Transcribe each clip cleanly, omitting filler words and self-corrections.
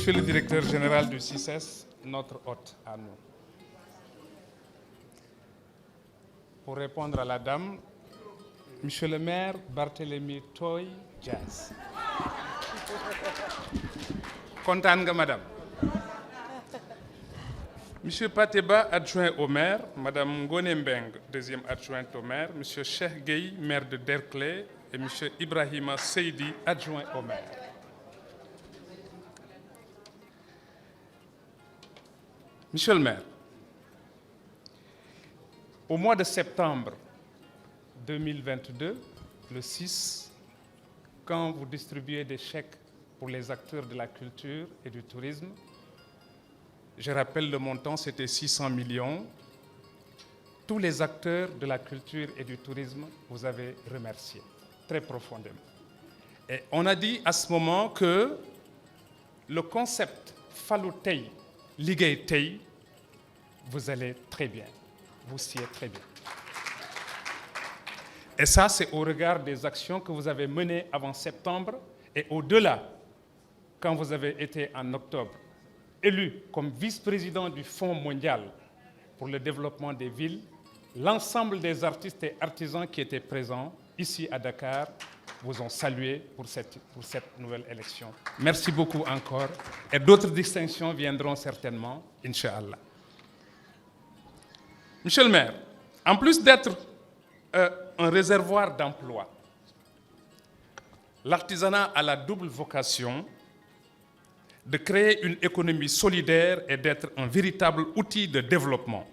Monsieur le directeur général du CICES, notre hôte à nous. Pour répondre à la dame, Monsieur le maire Barthélémy Toye Dias. Kontaan nga madame. Monsieur Pateba, adjoint au maire, Madame Ngone Mbeng, deuxième adjointe au maire, Monsieur Cheikh Gueye, maire de Derklé, et Monsieur Ibrahima Seydi, adjoint au maire. Monsieur le maire, au mois de septembre 2022, le 6, quand vous distribuez des chèques pour les acteurs de la culture et du tourisme, je rappelle le montant, c'était 600 millions. Tous les acteurs de la culture et du tourisme, vous avez remercié très profondément. Et on a dit à ce moment que le concept Fallou Tey, Liggéey Tey, vous allez très bien, vous sied très bien. Et ça, c'est au regard des actions que vous avez menées avant septembre et au-delà, quand vous avez été en octobre élu comme vice-président du Fonds mondial pour le développement des villes, l'ensemble des artistes et artisans qui étaient présents ici à Dakar vous ont salué pour cette nouvelle élection. Merci beaucoup encore. Et d'autres distinctions viendront certainement, Inch'Allah. Monsieur le maire, en plus d'être un réservoir d'emplois, l'artisanat a la double vocation de créer une économie solidaire et d'être un véritable outil de développement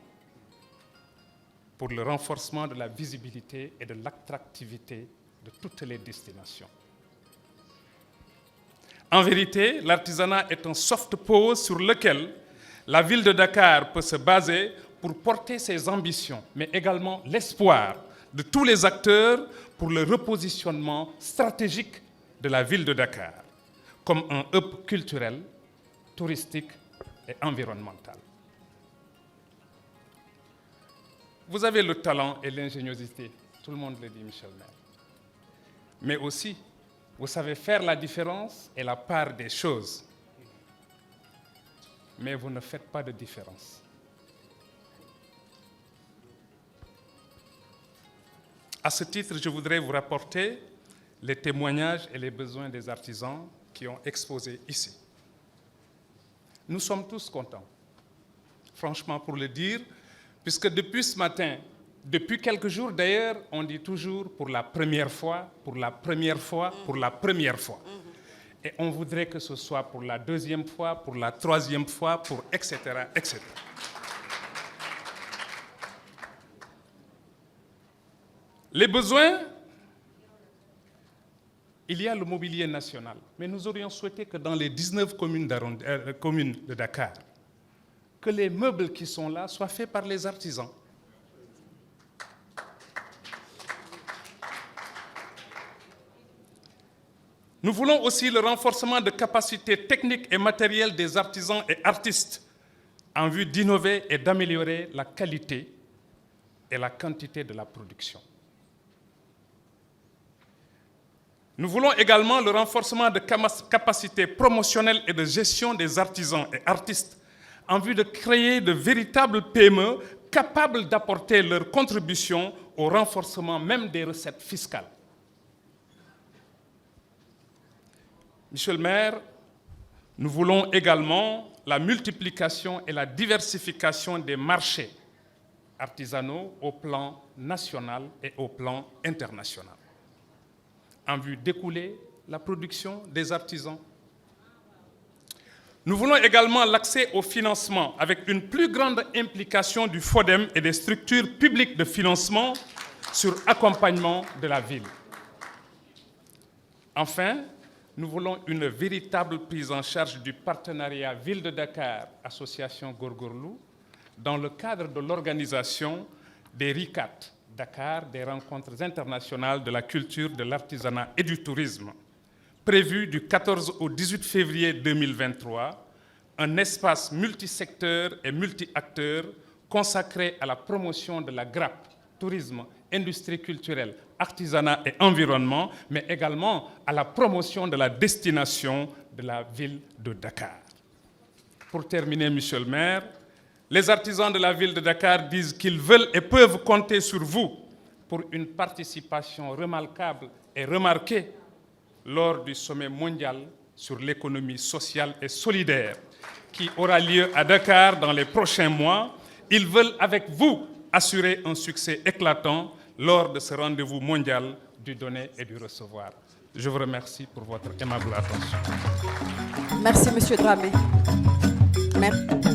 pour le renforcement de la visibilité et de l'attractivité de toutes les destinations. En vérité, l'artisanat est un soft power sur lequel la ville de Dakar peut se baser pour porter ses ambitions, mais également l'espoir de tous les acteurs pour le repositionnement stratégique de la ville de Dakar comme un hub culturel, touristique et environnemental. Vous avez le talent et l'ingéniosité, tout le monde le dit, Michel le maire. Mais aussi, vous savez faire la différence et la part des choses. Mais vous ne faites pas de différence. À ce titre, je voudrais vous rapporter les témoignages et les besoins des artisans qui ont exposé ici. Nous sommes tous contents, franchement pour le dire, puisque depuis ce matin, depuis quelques jours d'ailleurs, on dit toujours pour la première fois, pour la première fois, pour la première fois. Et on voudrait que ce soit pour la deuxième fois, pour la troisième fois, pour etc., etc. Les besoins, il y a le mobilier national, mais nous aurions souhaité que dans les 19 communes de Dakar, que les meubles qui sont là soient faits par les artisans. Nous voulons aussi le renforcement de capacités techniques et matérielles des artisans et artistes en vue d'innover et d'améliorer la qualité et la quantité de la production. Nous voulons également le renforcement de capacités promotionnelles et de gestion des artisans et artistes en vue de créer de véritables PME capables d'apporter leur contribution au renforcement même des recettes fiscales. Monsieur le maire, nous voulons également la multiplication et la diversification des marchés artisanaux au plan national et au plan international, en vue d'écouler la production des artisans. Nous voulons également l'accès au financement avec une plus grande implication du FODEM et des structures publiques de financement sur accompagnement de la ville. Enfin, nous voulons une véritable prise en charge du partenariat Ville de Dakar, Association Gorgorlou, dans le cadre de l'organisation des RICAT, Dakar, des rencontres internationales de la culture, de l'artisanat et du tourisme, prévu du 14 au 18 février 2023, un espace multisecteur et multi-acteurs consacré à la promotion de la grappe, tourisme, industrie culturelle, artisanat et environnement, mais également à la promotion de la destination de la ville de Dakar. Pour terminer, Monsieur le maire, les artisans de la ville de Dakar disent qu'ils veulent et peuvent compter sur vous pour une participation remarquable et remarquée lors du sommet mondial sur l'économie sociale et solidaire qui aura lieu à Dakar dans les prochains mois. Ils veulent avec vous assurer un succès éclatant lors de ce rendez-vous mondial du donner et du recevoir. Je vous remercie pour votre aimable attention. Merci, Monsieur Dramé. Merci.